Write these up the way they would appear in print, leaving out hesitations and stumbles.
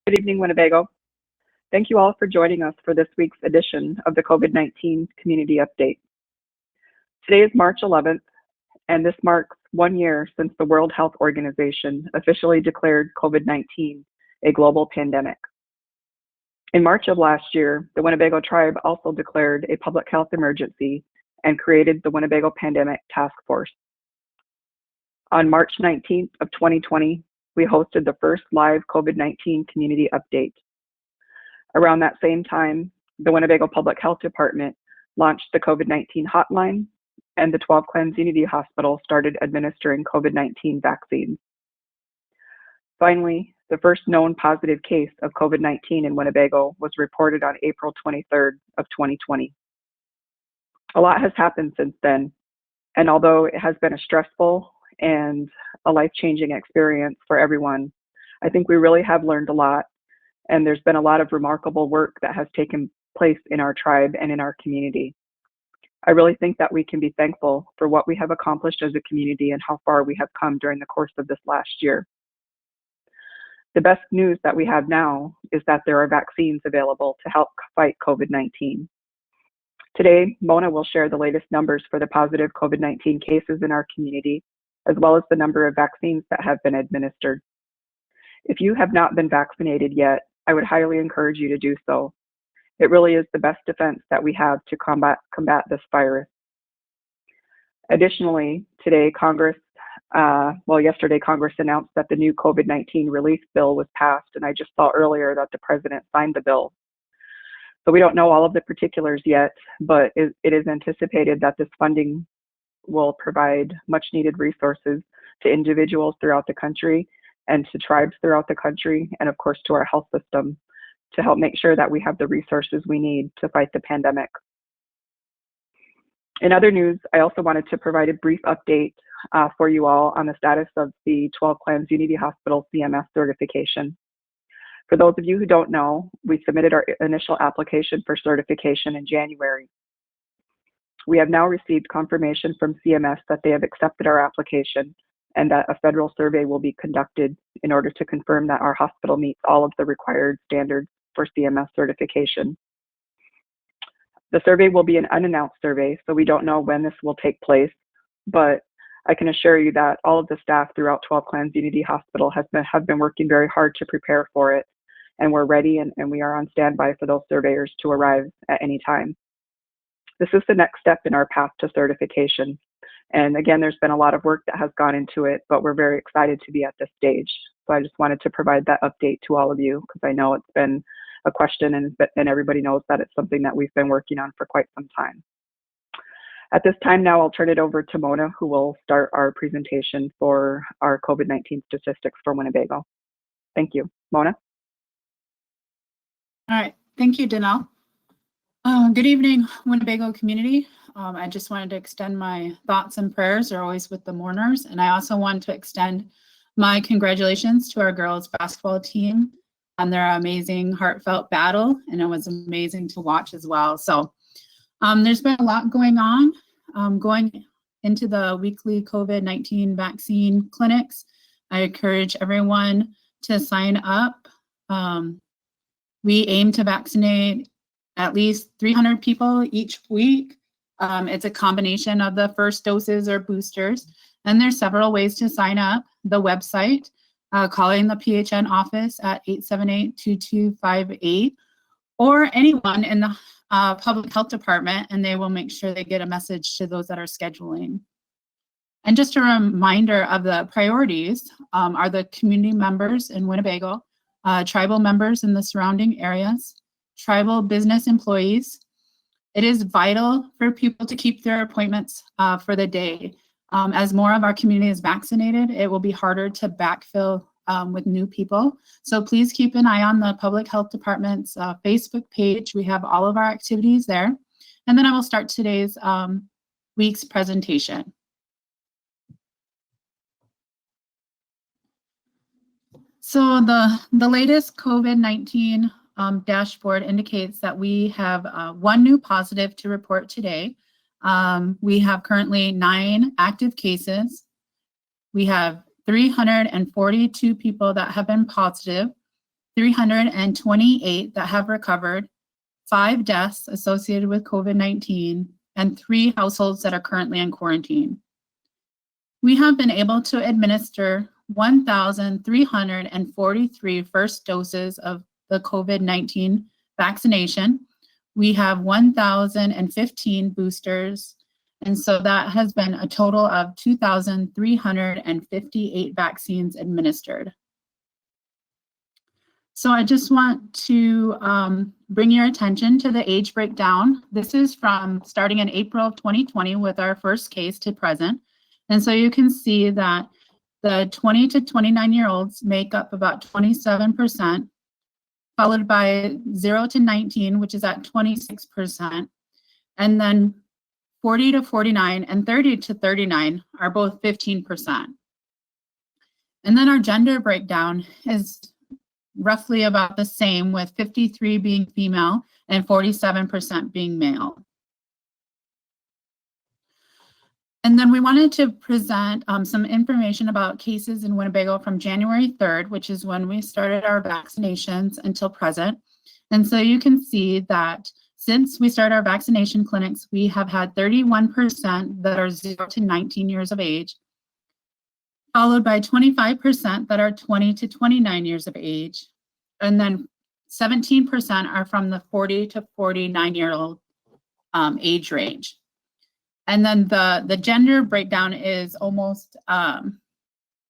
Good evening, Winnebago. Thank you all for joining us for this week's edition of the COVID-19 Community Update. Today is March 11th, and this marks 1 year since the World Health Organization officially declared COVID-19 a global pandemic. In March of last year, the Winnebago tribe also declared a public health emergency and created the Winnebago Pandemic Task Force. On March 19th of 2020, we hosted the first live COVID-19 community update. Around that same time, the Winnebago Public Health Department launched the COVID-19 hotline, and the 12 Clans Unity Hospital started administering COVID-19 vaccines. Finally, the first known positive case of COVID-19 in Winnebago was reported on April 23rd of 2020. A lot has happened since then, and although it has been a stressful and a life-changing experience for everyone, I think we really have learned a lot, and there's been a lot of remarkable work that has taken place in our tribe and in our community. I really think that we can be thankful for what we have accomplished as a community and how far we have come during the course of this last year. The best news that we have now is that there are vaccines available to help fight COVID-19. Today, Mona will share the latest numbers for the positive COVID-19 cases in our community, as well as the number of vaccines that have been administered. If you have not been vaccinated yet, I would highly encourage you to do so. It really is the best defense that we have to combat this virus. Additionally, today, yesterday, Congress announced that the new COVID-19 relief bill was passed, and I just saw earlier that the president signed the bill. So we don't know all of the particulars yet, but it is anticipated that this funding will provide much needed resources to individuals throughout the country and to tribes throughout the country, and of course to our health system, to help make sure that we have the resources we need to fight the pandemic. In other news, I also wanted to provide a brief update for you all on the status of the 12 Clans Unity Hospital CMS certification. For those of you who don't know, we submitted our initial application for certification in January. We have now received confirmation from CMS that they have accepted our application and that a federal survey will be conducted in order to confirm that our hospital meets all of the required standards for CMS certification. The survey will be an unannounced survey, so we don't know when this will take place, but I can assure you that all of the staff throughout 12 Clans Unity Hospital have been working very hard to prepare for it, and we're ready and we are on standby for those surveyors to arrive at any time. This is the next step in our path to certification. And again, there's been a lot of work that has gone into it, but we're very excited to be at this stage. So I just wanted to provide that update to all of you because I know it's been a question and everybody knows that it's something that we've been working on for quite some time. At this time now, I'll turn it over to Mona, who will start our presentation for our COVID-19 statistics for Winnebago. Thank you. Mona? All right. Thank you, Danelle. Good evening, Winnebago community. I just wanted to extend my thoughts and prayers are always with the mourners. And I also want to extend my congratulations to our girls basketball team on their amazing heartfelt battle. And it was amazing to watch as well. So there's been a lot going on going into the weekly COVID-19 vaccine clinics. I encourage everyone to sign up. We aim to vaccinate at least 300 people each week. It's a combination of the first doses or boosters, and there's several ways to sign up. The website, calling the PHN office at 878-2258, or anyone in the public health department, and they will make sure they get a message to those that are scheduling. And just a reminder of the priorities are the community members in Winnebago, tribal members in the surrounding areas, tribal business employees. It is vital for people to keep their appointments for the day. As more of our community is vaccinated, it will be harder to backfill with new people. So please keep an eye on the Public Health Department's Facebook page. We have all of our activities there. And then I will start today's week's presentation. So the latest COVID-19 dashboard indicates that we have one new positive to report today. We have currently 9 active cases. We have 342 people that have been positive. 328 that have recovered, 5 deaths associated with COVID-19, and 3 households that are currently in quarantine. We have been able to administer 1,343 first doses of the COVID-19 vaccination. We have 1,015 boosters, and so that has been a total of 2,358 vaccines administered. So I just want to bring your attention to the age breakdown. This is from starting in April of 2020 with our first case to present. And so you can see that the 20 to 29-year-olds make up about 27%, followed by 0 to 19, which is at 26%. And then 40 to 49 and 30 to 39 are both 15%. And then our gender breakdown is roughly about the same, with 53 being female and 47% being male. And then we wanted to present some information about cases in Winnebago from January 3rd, which is when we started our vaccinations, until present. And so you can see that since we started our vaccination clinics, we have had 31% that are 0 to 19 years of age, followed by 25% that are 20 to 29 years of age, and then 17% are from the 40 to 49-year-old age range. And then the gender breakdown is almost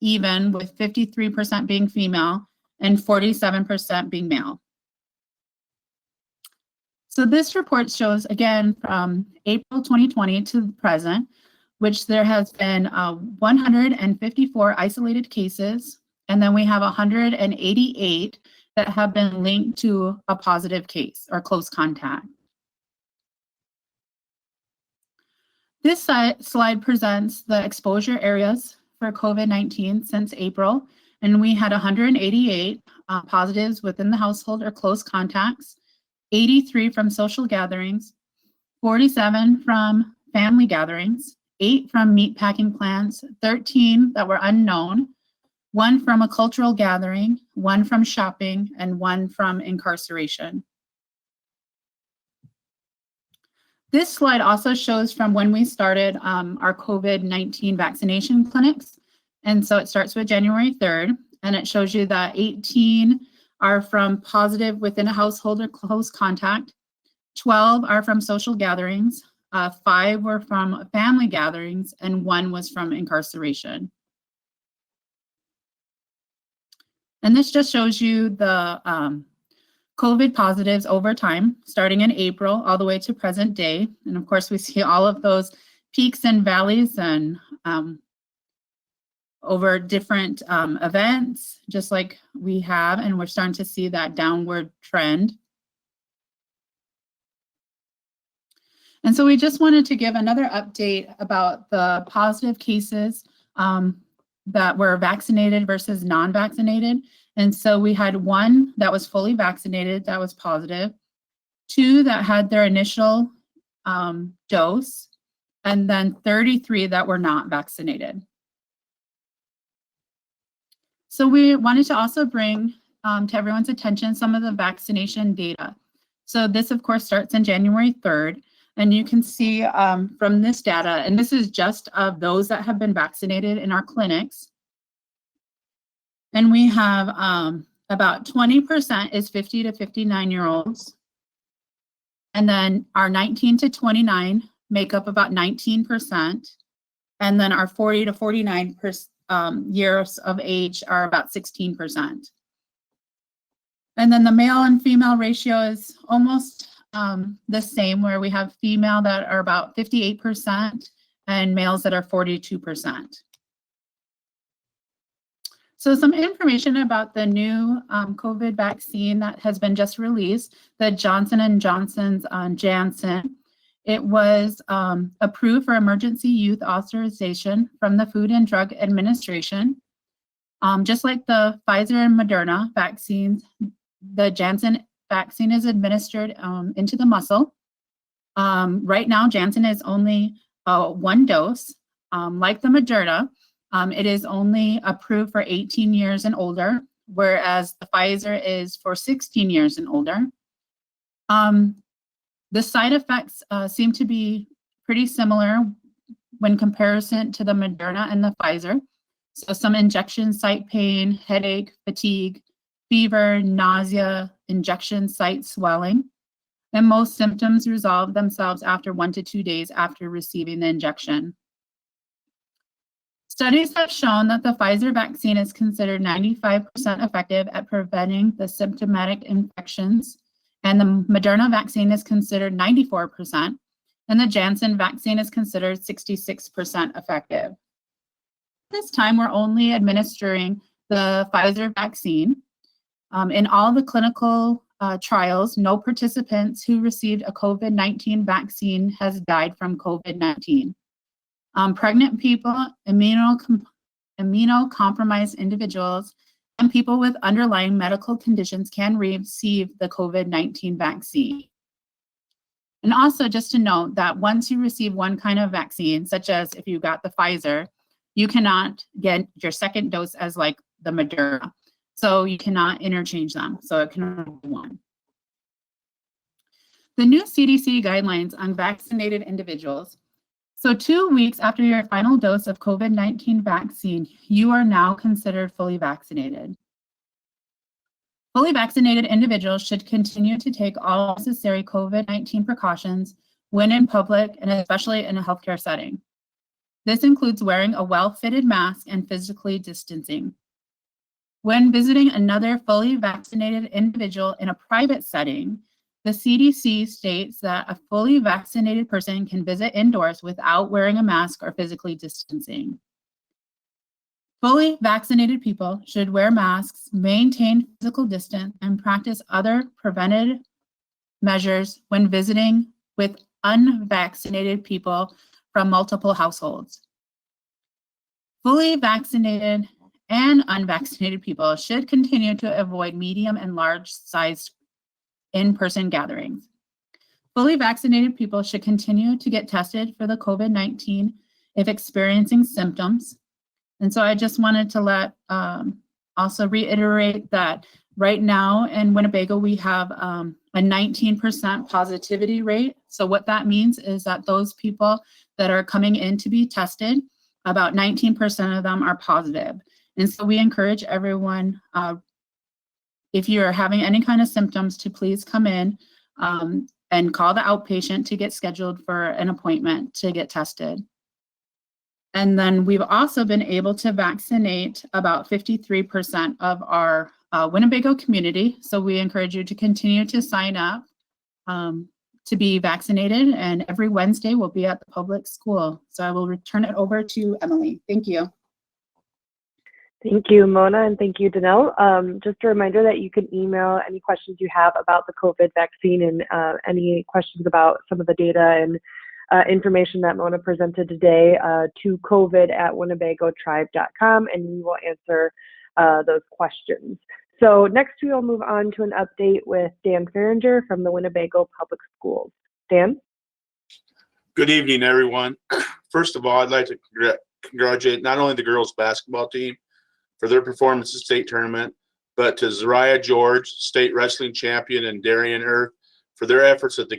even, with 53% being female and 47% being male. So this report shows, again, from April 2020 to the present, which there has been 154 isolated cases, and then we have 188 that have been linked to a positive case or close contact. This slide presents the exposure areas for COVID-19 since April, and we had 188 positives within the household or close contacts, 83 from social gatherings, 47 from family gatherings, 8 from meatpacking plants, 13 that were unknown, 1 from a cultural gathering, 1 from shopping, and 1 from incarceration. This slide also shows from when we started our COVID-19 vaccination clinics. And so it starts with January 3rd, and it shows you that 18 are from positive within a household or close contact, 12 are from social gatherings, 5 were from family gatherings, and 1 was from incarceration. And this just shows you the COVID positives over time, starting in April all the way to present day. And of course, we see all of those peaks and valleys and over different events, just like we have, and we're starting to see that downward trend. And so we just wanted to give another update about the positive cases that were vaccinated versus non-vaccinated. And so we had 1 that was fully vaccinated that was positive, 2 that had their initial dose, and then 33 that were not vaccinated. So we wanted to also bring to everyone's attention some of the vaccination data. So this, of course, starts in January 3rd. And you can see from this data, and this is just of those that have been vaccinated in our clinics. And we have about 20% is 50 to 59-year-olds. And then our 19 to 29 make up about 19%. And then our 40 to 49 years of age are about 16%. And then the male and female ratio is almost the same, where we have female that are about 58% and males that are 42%. So some information about the new COVID vaccine that has been just released, the Johnson & Johnson's Janssen. It was approved for emergency use authorization from the Food and Drug Administration. Just like the Pfizer and Moderna vaccines, the Janssen vaccine is administered into the muscle. Right now, Janssen is only 1 dose. Like the Moderna, it is only approved for 18 years and older, whereas the Pfizer is for 16 years and older. The side effects seem to be pretty similar when comparison to the Moderna and the Pfizer. So some injection site pain, headache, fatigue, fever, nausea, injection site swelling, and most symptoms resolve themselves after 1 to 2 days after receiving the injection. Studies have shown that the Pfizer vaccine is considered 95% effective at preventing the symptomatic infections, and the Moderna vaccine is considered 94%, and the Janssen vaccine is considered 66% effective. This time, we're only administering the Pfizer vaccine. In all the clinical trials, no participants who received a COVID-19 vaccine has died from COVID-19. Pregnant people, immunocompromised individuals, and people with underlying medical conditions can receive the COVID-19 vaccine. And also just to note that once you receive one kind of vaccine, such as if you got the Pfizer, you cannot get your second dose as like the Moderna. So you cannot interchange them. So it can only be one. The new CDC guidelines on vaccinated individuals. So 2 weeks after your final dose of COVID-19 vaccine, you are now considered fully vaccinated. Fully vaccinated individuals should continue to take all necessary COVID-19 precautions when in public and especially in a healthcare setting. This includes wearing a well-fitted mask and physically distancing. When visiting another fully vaccinated individual in a private setting, the CDC states that a fully vaccinated person can visit indoors without wearing a mask or physically distancing. Fully vaccinated people should wear masks, maintain physical distance, and practice other preventive measures when visiting with unvaccinated people from multiple households. Fully vaccinated and unvaccinated people should continue to avoid medium and large-sized in-person gatherings. Fully vaccinated people should continue to get tested for the COVID-19 if experiencing symptoms. And so I just wanted to also reiterate that right now in Winnebago, we have a 19% positivity rate. So what that means is that those people that are coming in to be tested, about 19% of them are positive. And so we encourage everyone, if you're having any kind of symptoms, to please come in and call the outpatient to get scheduled for an appointment to get tested. And then we've also been able to vaccinate about 53% of our Winnebago community. So we encourage you to continue to sign up to be vaccinated. And every Wednesday we'll be at the public school. So I will return it over to Emily. Thank you. Thank you, Mona, and thank you, Danelle. Just a reminder that you can email any questions you have about the COVID vaccine and any questions about some of the data and information that Mona presented today to covid@winnebagotribe.com, and we will answer those questions. So next we will move on to an update with Dan Farringer from the Winnebago Public Schools. Dan? Good evening, everyone. First of all, I'd like to congratulate not only the girls basketball team for their performance in the state tournament, but to Zariah George, state wrestling champion, and Darian Earth for their efforts at the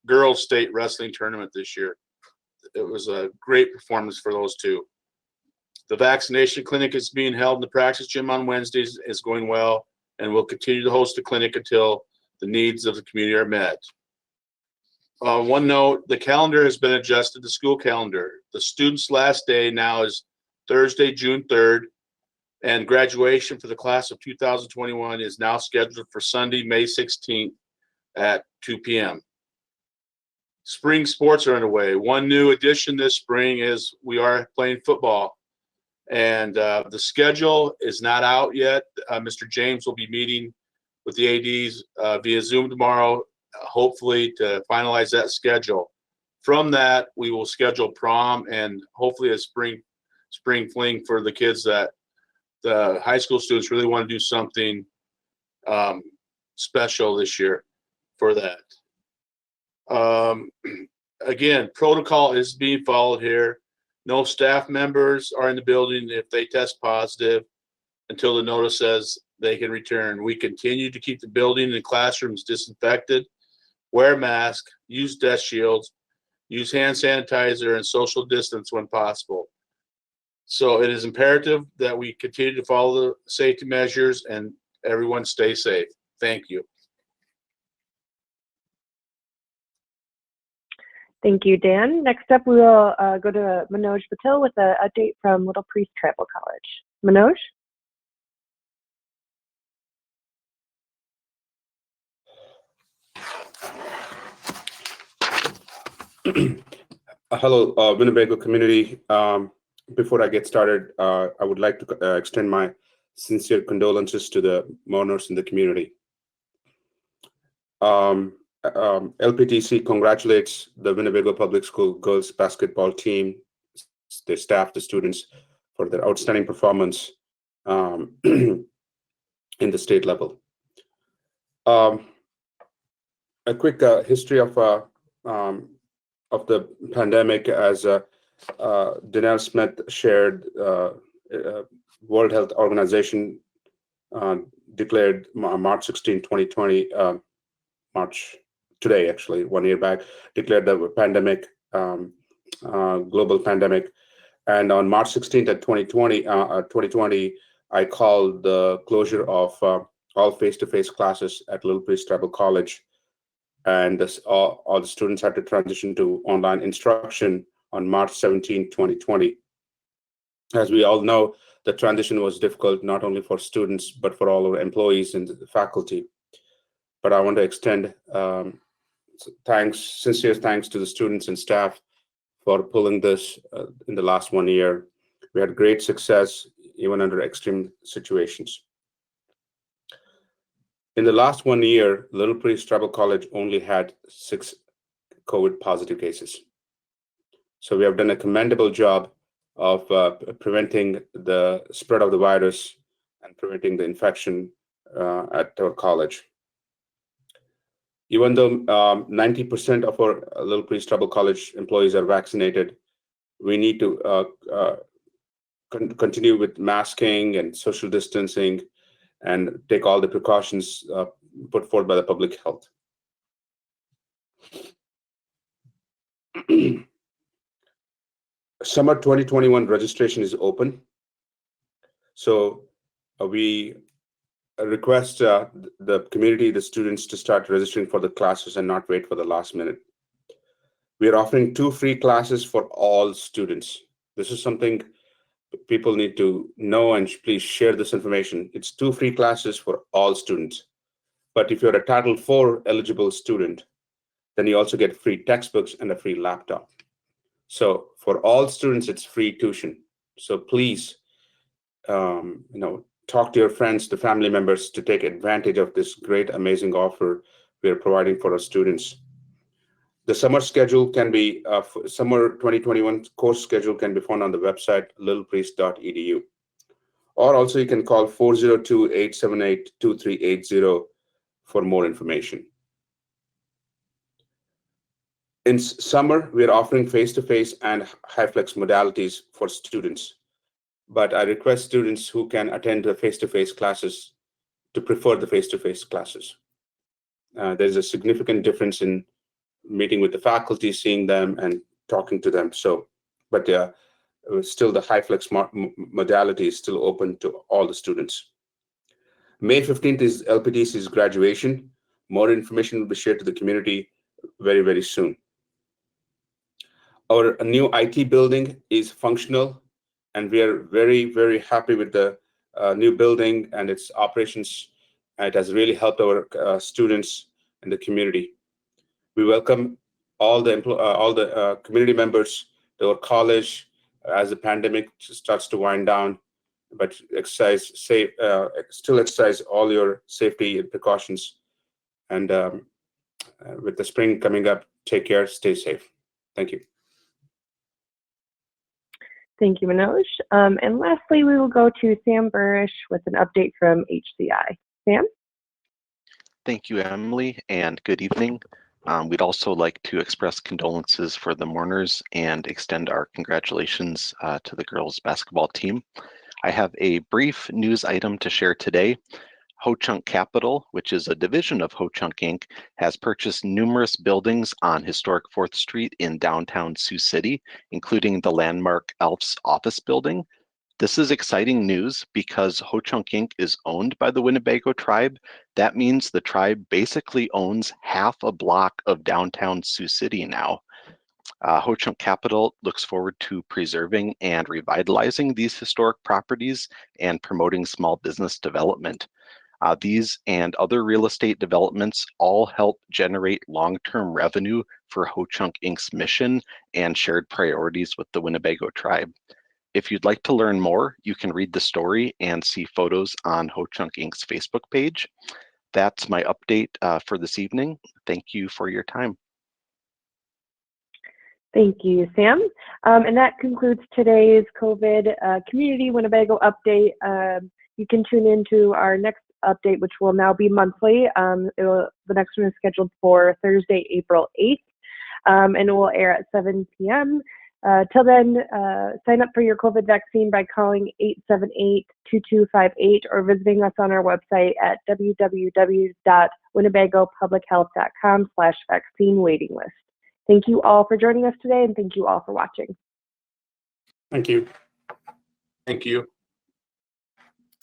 girls state wrestling tournament this year. It was a great performance for those two. The vaccination clinic is being held in the practice gym on Wednesdays, is going well, and we'll continue to host the clinic until the needs of the community are met. One note, the calendar has been adjusted, the school calendar. The students' last day now is Thursday, June 3rd, and graduation for the class of 2021 is now scheduled for Sunday, May 16th at 2 p.m. Spring sports are underway. One new addition this spring is we are playing football, and the schedule is not out yet. Mr. James will be meeting with the ADs via Zoom tomorrow, hopefully to finalize that schedule. From that, we will schedule prom and hopefully a spring fling for the kids that the high school students really want to do something special this year for that. Again, protocol is being followed here. No staff members are in the building if they test positive until the notice says they can return. We continue to keep the building and classrooms disinfected, wear masks, use desk shields, use hand sanitizer, and social distance when possible. So it is imperative that we continue to follow the safety measures and everyone stay safe. Thank you. Thank you, Dan. Next up, we will go to Manoj Patil with an update from Little Priest Tribal College. Manoj? Hello, Winnebago community. Before I get started, I would like to extend my sincere condolences to the mourners in the community. LPTC congratulates the Winnebago Public School girls basketball team, their staff, the students, for their outstanding performance in the state level. A quick history of the pandemic, as Danelle Smith shared. World Health Organization declared March 16, 2020, March today, actually, 1 year back, declared the pandemic, global pandemic. And on March 16th of 2020, I called the closure of all face-to-face classes at Little Priest Tribal College. And all the students had to transition to online instruction on March 17, 2020. As we all know, the transition was difficult, not only for students, but for all our employees and the faculty. But I want to extend sincere thanks to the students and staff for pulling this in the last 1 year. We had great success, even under extreme situations. In the last 1 year, Little Priest Tribal College only had 6 COVID positive cases. So we have done a commendable job of preventing the spread of the virus and preventing the infection at our college. Even though 90% of our Little Priest Tribal College employees are vaccinated, we need to continue with masking and social distancing and take all the precautions put forth by the public health. Summer 2021 registration is open. So we request the community, the students, to start registering for the classes and not wait for the last minute. We are offering 2 free classes for all students. This is something people need to know, and please share this information. It's 2 free classes for all students. But if you're a Title IV eligible student, then you also get free textbooks and a free laptop. So for all students, it's free tuition. So please, talk to your friends, the family members, to take advantage of this great, amazing offer we are providing for our students. The summer schedule can be, summer 2021 course schedule can be found on the website, littlepriest.edu. Or also you can call 402-878-2380 for more information. In summer, we are offering face-to-face and HyFlex modalities for students. But I request students who can attend the face-to-face classes to prefer the face-to-face classes. There's a significant difference in meeting with the faculty, seeing them, and talking to them. So, but still the HyFlex modality is still open to all the students. May 15th is LPTC's graduation. More information will be shared to the community very, very soon. Our new IT building is functional, and we are very, very happy with the new building and its operations. It has really helped our students and the community. We welcome all the community members to our college as the pandemic starts to wind down, but still exercise all your safety and precautions. And with the spring coming up, take care, stay safe. Thank you. Thank you, Manoj. And lastly, we will go to Sam Burish with an update from HCI. Sam? Thank you, Emily, and good evening. We'd also like to express condolences for the mourners and extend our congratulations to the girls basketball team. I have a brief news item to share today. Ho-Chunk Capital, which is a division of Ho-Chunk Inc., has purchased numerous buildings on historic 4th Street in downtown Sioux City, including the landmark Elf's office building. This is exciting news because Ho-Chunk Inc. is owned by the Winnebago tribe. That means the tribe basically owns half a block of downtown Sioux City now. Ho-Chunk Capital looks forward to preserving and revitalizing these historic properties and promoting small business development. These and other real estate developments all help generate long-term revenue for Ho-Chunk Inc.'s mission and shared priorities with the Winnebago tribe. If you'd like to learn more, you can read the story and see photos on Ho-Chunk Inc.'s Facebook page. That's my update for this evening. Thank you for your time. Thank you, Sam. And that concludes today's COVID Community Winnebago update. You can tune into our next update, which will now be monthly. The next one is scheduled for Thursday, April 8th, and it will air at 7 p.m. Till then, sign up for your COVID vaccine by calling 878-2258 or visiting us on our website at www.winnebagopublichealth.com/vaccine waiting list. Thank you all for joining us today, and thank you all for watching. Thank you. Thank you.